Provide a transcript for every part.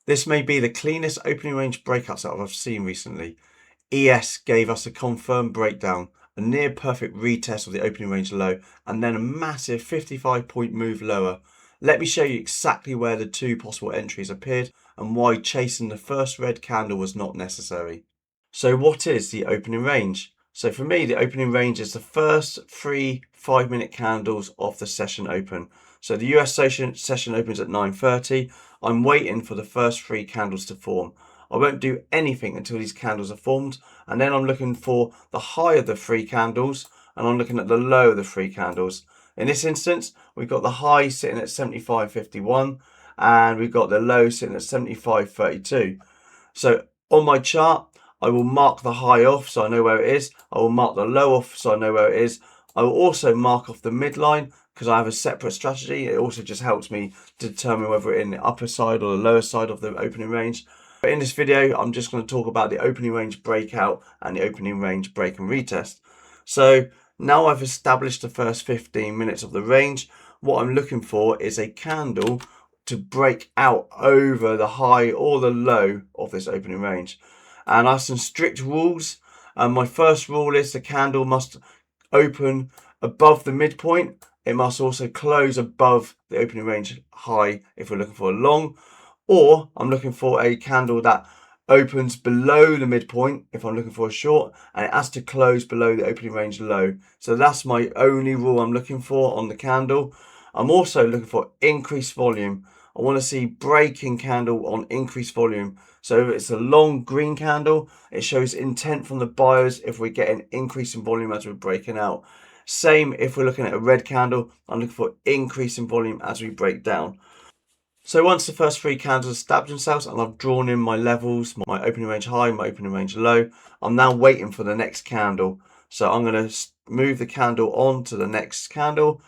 This may be the cleanest opening range breakout setup I've seen recently. ES gave us a confirmed breakdown, a near perfect retest of the opening range low, and then a massive 55-point move lower. Let me show you exactly where the two possible entries appeared and why chasing the first red candle was not necessary. So what is the opening range? So for me, the opening range is the first 3 5-minute candles of the session open. So the US session opens at 9:30. I'm waiting for the first 3 candles to form. I won't do anything until these candles are formed, and then I'm looking for the high of the 3 candles, and I'm looking at the low of the 3 candles. In this instance, we've got the high sitting at 75.51, and we've got the low sitting at 75.32. So on my chart, I will mark the high off so I know where it is. I will mark the low off so I know where it is. I will also mark off the midline because I have a separate strategy. It also just helps me to determine whether we're in the upper side or the lower side of the opening range. But in this video, I'm just going to talk about the opening range breakout and the opening range break and retest. So now I've established the first 15 minutes of the range. What I'm looking for is a candle to break out over the high or the low of this opening range. And I have some strict rules. My first rule is the candle must open above the midpoint. It must also close above the opening range high if we're looking for a long, or I'm looking for a candle that opens below the midpoint if I'm looking for a short, and it has to close below the opening range low. So that's my only rule I'm looking for on the candle. I'm also looking for increased volume. I want to see breaking candle on increased volume. So if it's a long green candle, it shows intent from the buyers if we're getting increase in volume as we're breaking out. Same if we're looking at a red candle, I'm looking for increase in volume as we break down. So once the first 3 candles established themselves and I've drawn in my levels, my opening range high, my opening range low, I'm now waiting for the next candle. So I'm going to move the candle on to the next candle,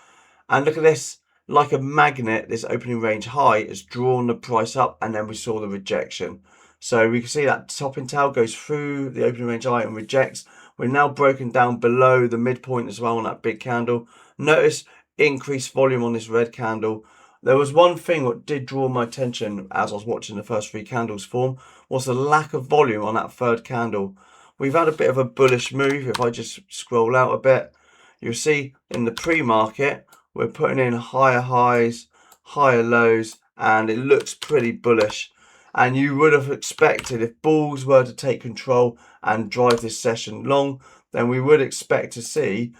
and look at this. Like a magnet, this opening range high has drawn the price up, and then we saw the rejection. So we can see that topping tail goes through the opening range high and rejects. We're now broken down below the midpoint as well on that big candle. Notice increased volume on this red candle. There was one thing that did draw my attention as I was watching the first 3 candles form, was the lack of volume on that third candle. We've had a bit of a bullish move. If I just scroll out a bit, you'll see in the pre-market, we're putting in higher highs, higher lows, and it looks pretty bullish. And you would have expected, if bulls were to take control and drive this session long, then we would expect to see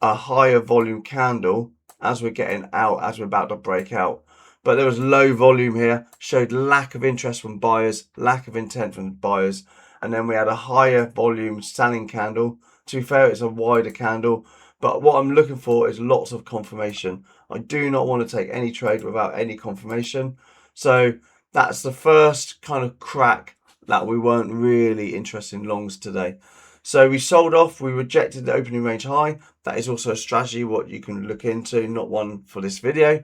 a higher volume candle as we're getting out, as we're about to break out. But there was low volume here, showed lack of interest from buyers, lack of intent from buyers. And then we had a higher volume selling candle. To be fair, it's a wider candle. But what I'm looking for is lots of confirmation. I do not want to take any trade without any confirmation. So that's the first kind of crack that we weren't really interested in longs today. So we sold off, we rejected the opening range high. That is also a strategy what you can look into, not one for this video.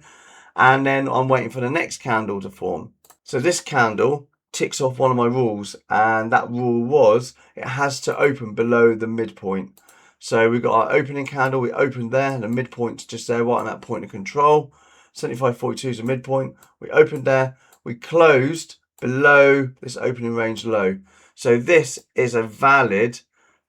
And then I'm waiting for the next candle to form. So this candle ticks off one of my rules, and that rule was it has to open below the midpoint. So we've got our opening candle, we opened there, and the midpoint's just there, right on that point of control. 75.42 is the midpoint. We opened there, we closed below this opening range low. So this is a valid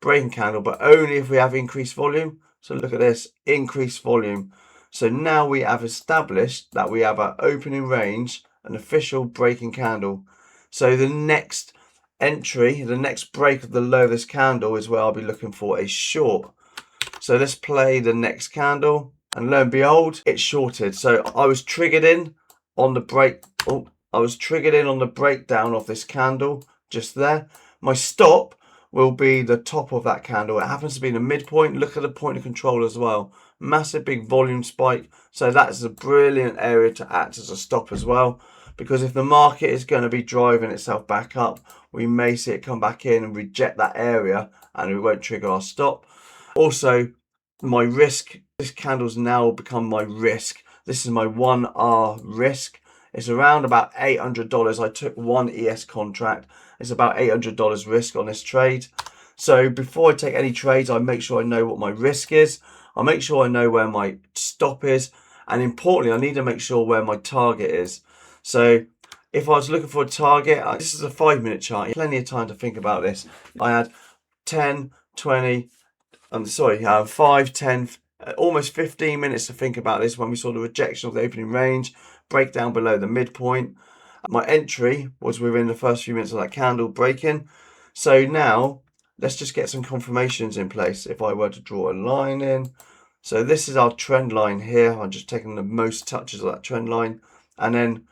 breaking candle, but only if we have increased volume. So look at this, increased volume. So now we have established that we have our opening range, an official breaking candle. So the next entry, the next break of the low of this candle is where I'll be looking for a short. So let's play the next candle, and lo and behold, it's shorted. So I was triggered in on the break. Oh, I was triggered in on the breakdown of this candle just there. My stop will be the top of that candle. It happens to be the midpoint. Look at the point of control as well. Massive big volume spike. So that's a brilliant area to act as a stop as well. Because if the market is going to be driving itself back up, we may see it come back in and reject that area, and we won't trigger our stop. Also, my risk, this candle's now become my risk. This is my 1R risk. It's around about $800. I took one ES contract. It's about $800 risk on this trade. So before I take any trades, I make sure I know what my risk is. I make sure I know where my stop is. And importantly, I need to make sure where my target is. So If I was looking for a target, this is a 5-minute chart, plenty of time to think about this. I had 10, 20, 5, 10, almost 15 minutes to think about this when we saw the rejection of the opening range, breakdown below the midpoint. My entry was within the first few minutes of that candle breaking. So now let's just get some confirmations in place. If I were to draw a line in, so this is our trend line here. I'm just taking the most touches of that trend line. And then,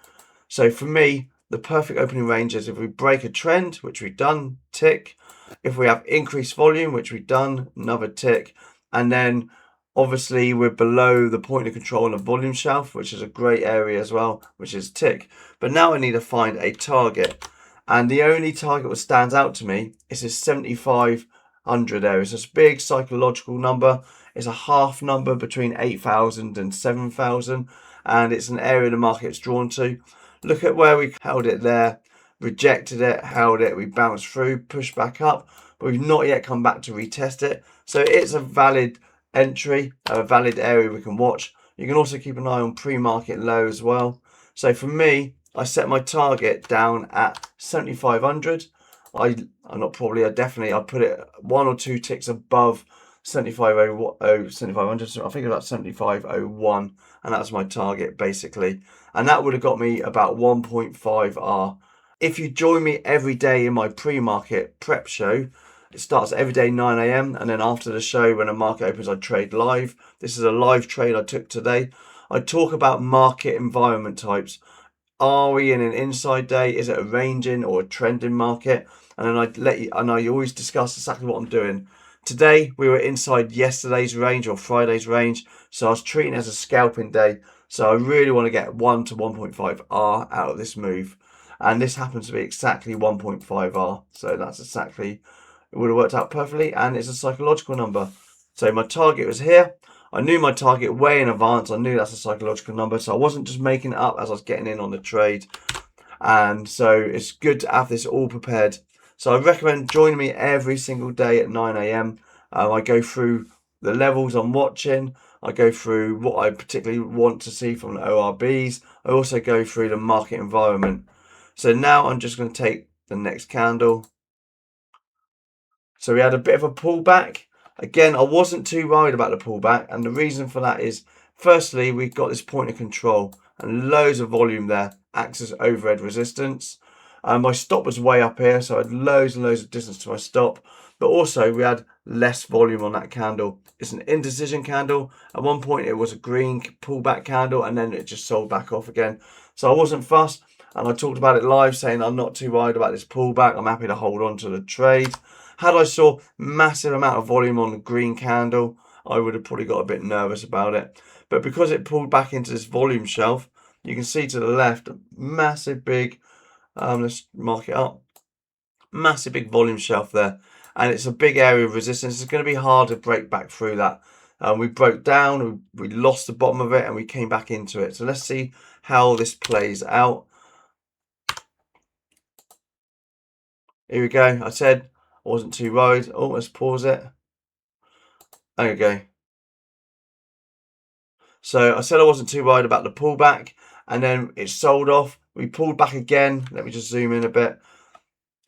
so for me, the perfect opening range is if we break a trend, which we've done, tick. If we have increased volume, which we've done, another tick. And then obviously we're below the point of control on the volume shelf, which is a great area as well, which is tick. But now I need to find a target. And the only target that stands out to me is this 7,500 area. So it's a big psychological number. It's a half number between 8,000 and 7,000. And it's an area the market's drawn to. Look at where we held it there, rejected it, held it, we bounced through, pushed back up, but we've not yet come back to retest it. So it's a valid entry, a valid area we can watch. You can also keep an eye on pre-market low as well. So for me, I set my target down at 7,500. I put it 1 or 2 ticks above 7,500. So I think about 7,501, and that's my target basically. And that would have got me about 1.5R. If you join me every day in my pre-market prep show, it starts every day 9 a.m. and then after the show, when the market opens, I trade live. This is a live trade I took today. I talk about market environment types. Are we in an inside day? Is it a ranging or a trending market? And then I always discuss exactly what I'm doing. Today, we were inside yesterday's range or Friday's range. So I was treating it as a scalping day. So I really want to get 1 to 1.5R out of this move. And this happens to be exactly 1.5R. So that's exactly, it would have worked out perfectly. And it's a psychological number. So my target was here. I knew my target way in advance. I knew that's a psychological number. So I wasn't just making it up as I was getting in on the trade. And so it's good to have this all prepared. So I recommend joining me every single day at 9 a.m. I go through the levels I'm watching. I go through what I particularly want to see from the ORBs. I also go through the market environment. So now I'm just going to take the next candle. So we had a bit of a pullback. Again, I wasn't too worried about the pullback. And the reason for that is, firstly, we've got this point of control and loads of volume there, acts as overhead resistance. My stop was way up here, so I had loads and loads of distance to my stop. But also, we had less volume on that candle. It's an indecision candle. At one point, it was a green pullback candle, and then it just sold back off again. So I wasn't fussed, and I talked about it live, saying I'm not too worried about this pullback. I'm happy to hold on to the trade. Had I saw massive amount of volume on the green candle, I would have probably got a bit nervous about it. But because it pulled back into this volume shelf, you can see to the left, massive big, let's mark it up, massive big volume shelf there. And it's a big area of resistance. It's going to be hard to break back through that. We broke down, we lost the bottom of it, and we came back into it. So let's see how this plays out. Here we go. I said I wasn't too worried. Oh, let's pause it. There we go. So I said I wasn't too worried about the pullback, and then it sold off. We pulled back again. Let me just zoom in a bit,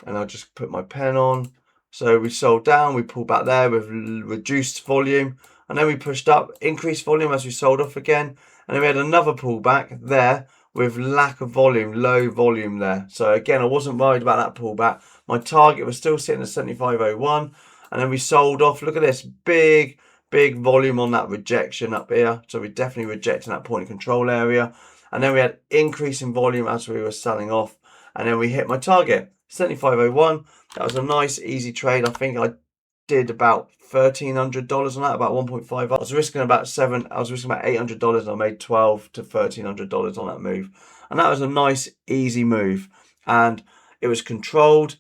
and I'll just put my pen on. So we sold down, we pulled back there with reduced volume, and then we pushed up, increased volume as we sold off again, and then we had another pullback there with lack of volume, low volume there. So again, I wasn't worried about that pullback. My target was still sitting at 75.01, and then we sold off. Look at this, big volume on that rejection up here. So we're definitely rejecting that point of control area. And then we had increase in volume as we were selling off, and then we hit my target, 75.01. That was a nice, easy trade. I think I did about $1,300 on that, about 1.5. I was risking about $800, and I made $1,200 to $1,300 on that move. And that was a nice, easy move. And it was controlled.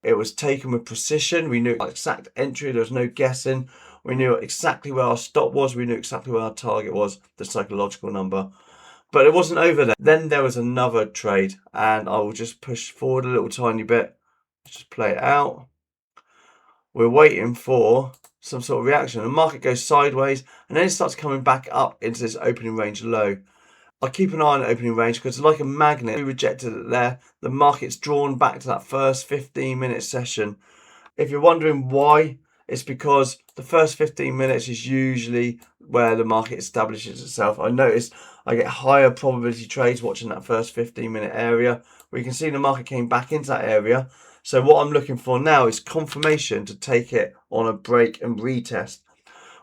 It was taken with precision. We knew exact entry. There was no guessing. We knew exactly where our stop was. We knew exactly where our target was, the psychological number. But it wasn't over there. Then there was another trade, and I will just push forward a little tiny bit. Just play it out. We're waiting for some sort of reaction. The market goes sideways, and then it starts coming back up into this opening range low. I keep an eye on the opening range because like a magnet, we rejected it there. The market's drawn back to that first 15-minute session. If you're wondering why, it's because the first 15 minutes is usually where the market establishes itself. I noticed I get higher probability trades watching that first 15-minute area. We can see the market came back into that area. So what I'm looking for now is confirmation to take it on a break and retest.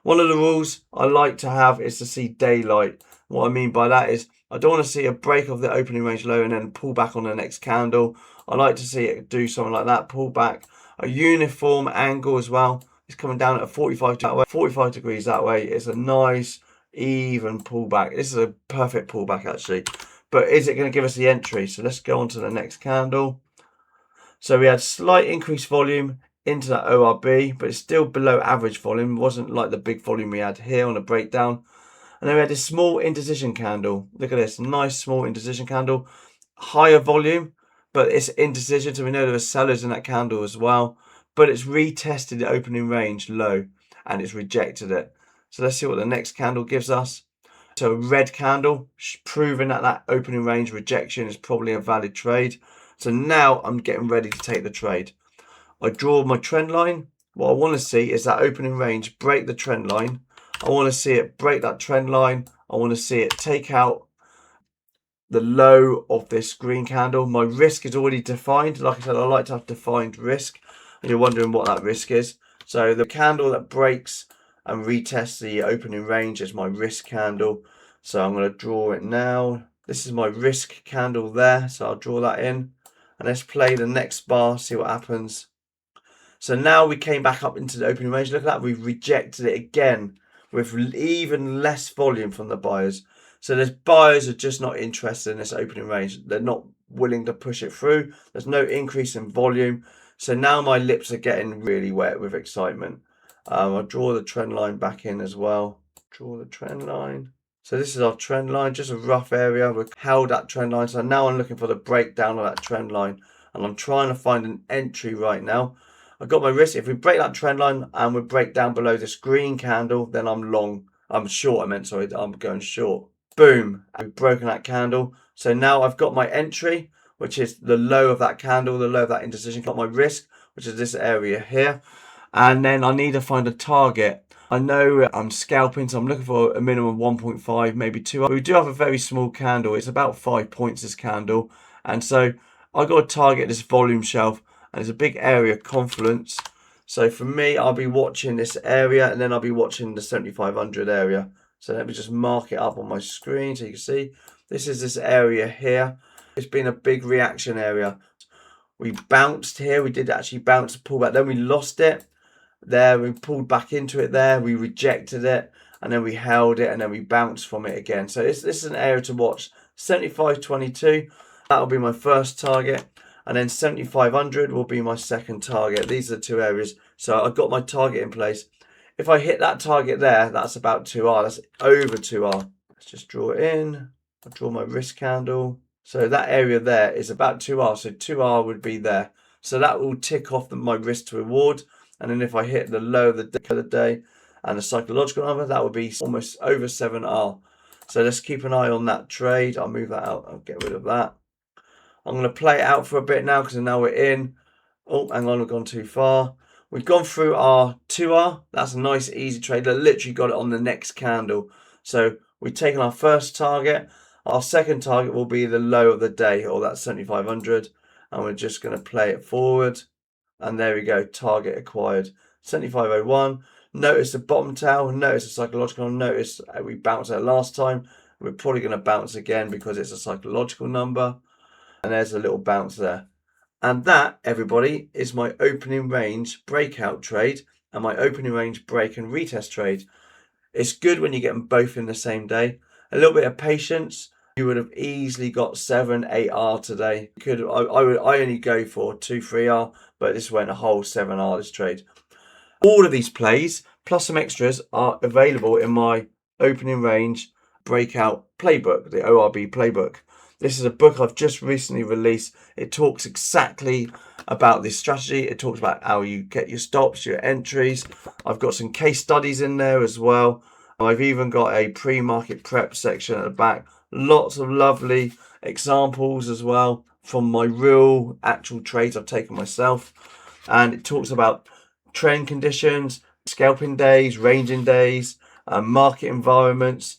One of the rules I like to have is to see daylight. What I mean by that is I don't want to see a break of the opening range low and then pull back on the next candle. I like to see it do something like that, pull back. A uniform angle as well. It's coming down at 45 that way, 45 degrees that way. It's a nice even pullback. This is a perfect pullback actually. But is it going to give us the entry? So let's go on to the next candle. So we had slight increased volume into that ORB, but it's still below average volume. It wasn't like the big volume we had here on a breakdown. And then we had this small indecision candle. Look at this, nice small indecision candle. Higher volume, but it's indecision, so we know there are sellers in that candle as well. But it's retested the opening range low and it's rejected it. So let's see what the next candle gives us. So a red candle, proving that that opening range rejection is probably a valid trade. So now I'm getting ready to take the trade. I draw my trend line. What I want to see is that opening range break the trend line. I want to see it break that trend line. I want to see it take out the low of this green candle. My risk is already defined. Like I said, I like to have defined risk. And you're wondering what that risk is. So the candle that breaks and retests the opening range is my risk candle. So I'm going to draw it now. This is my risk candle there. So I'll draw that in. And let's play the next bar, see what happens. So now we came back up into the opening range. Look at that. We've rejected it again with even less volume from the buyers. So the buyers are just not interested in this opening range. They're not willing to push it through. There's no increase in volume. So now my lips are getting really wet with excitement. I'll draw the trend line back in as well. Draw the trend line. So this is our trend line, just a rough area. We've held that trend line. So now I'm looking for the breakdown of that trend line. And I'm trying to find an entry right now. I've got my risk. If we break that trend line and we break down below this green candle, then I'm long. I'm short, I'm going short. Boom. We've broken that candle. So now I've got my entry, which is the low of that candle, the low of that indecision. Got my risk, which is this area here. And then I need to find a target. I know I'm scalping, so I'm looking for a minimum 1.5, maybe 2. But we do have a very small candle. It's about 5 points, this candle. And so I've got to target this volume shelf. And it's a big area of confluence. So for me, I'll be watching this area and then I'll be watching the 7,500 area. So let me just mark it up on my screen so you can see. This is this area here. It's been a big reaction area. We bounced here. We did actually bounce, pull back. Then we lost it. There, we pulled back into it there. We rejected it. And then we held it and then we bounced from it again. So this is an area to watch. 75.22. That'll be my first target. And then 7,500 will be my second target. These are the two areas. So I've got my target in place. If I hit that target there, that's about 2R. That's over 2R. Let's just draw it in. I'll draw my risk candle. So that area there is about 2R. So 2R would be there. So that will tick off my risk to reward. And then if I hit the low of the day and the psychological number, that would be almost over 7R. So let's keep an eye on that trade. I'll move that out. I'll get rid of that. I'm going to play it out for a bit now because now we're in. Oh, hang on, we've gone too far. We've gone through our 2R. That's a nice, easy trade. I literally got it on the next candle. So we've taken our first target. Our second target will be the low of the day, or that's 7,500. And we're just going to play it forward. And there we go, target acquired. 7,501. Notice the bottom tail. Notice the psychological. Notice we bounced out last time. We're probably going to bounce again because it's a psychological number. And there's a little bounce there. And that, everybody, is my opening range breakout trade and my opening range break and retest trade. It's good when you get them both in the same day. A little bit of patience. You would have easily got 7, 8R today. I only go for 2, 3R, but this went a whole 7R this trade. All of these plays, plus some extras, are available in my opening range breakout playbook, the ORB playbook. This is a book I've just recently released. It talks exactly about this strategy. It talks about how you get your stops, your entries. I've got some case studies in there as well. I've even got a pre-market prep section at the back. Lots of lovely examples as well from my real actual trades I've taken myself. And it talks about trend conditions, scalping days, ranging days, market environments.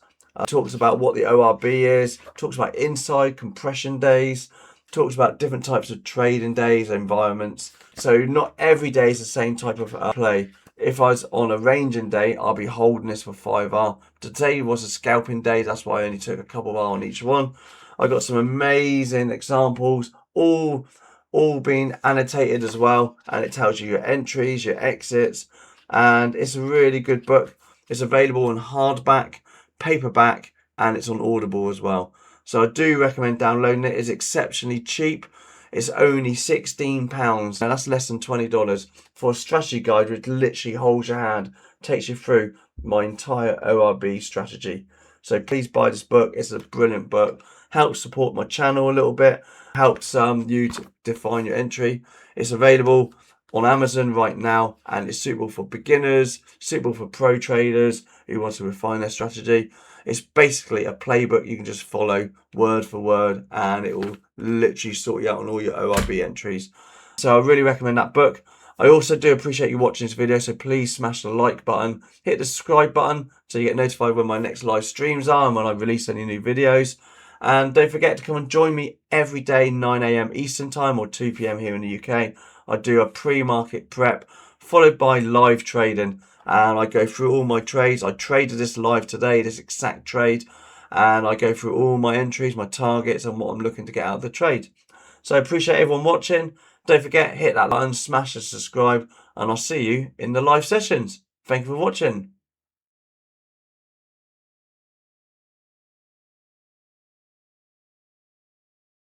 Talks about what the ORB is, talks about inside compression days, talks about different types of trading days, environments. So not every day is the same type of play. If I was on a ranging day, I'll be holding this for 5R. Today was a scalping day, that's why I only took a couple of R on each one. I got some amazing examples, all being annotated as well, and it tells you your entries, your exits, and it's a really good book. It's available in hardback, paperback, and it's on Audible as well. So I do recommend downloading it. It's exceptionally cheap. It's only £16. Now that's less than $20 for a strategy guide which literally holds your hand, takes you through my entire ORB strategy. So please buy this book. It's a brilliant book. Helps support my channel a little bit. Helps you to define your entry. It's available on Amazon right now, and it's suitable for beginners, suitable for pro traders who want to refine their strategy. It's basically a playbook you can just follow word for word, and it will literally sort you out on all your ORB entries. So I really recommend that book. I also do appreciate you watching this video, so please smash the like button, hit the subscribe button so you get notified when my next live streams are and when I release any new videos. And don't forget to come and join me every day, 9 AM Eastern Time or 2 PM here in the UK. I do a pre-market prep followed by live trading, and I go through all my trades. I traded this live today, this exact trade, and I go through all my entries, my targets, and what I'm looking to get out of the trade. So I appreciate everyone watching. Don't forget, hit that button, smash the subscribe, and I'll see you in the live sessions. Thank you for watching.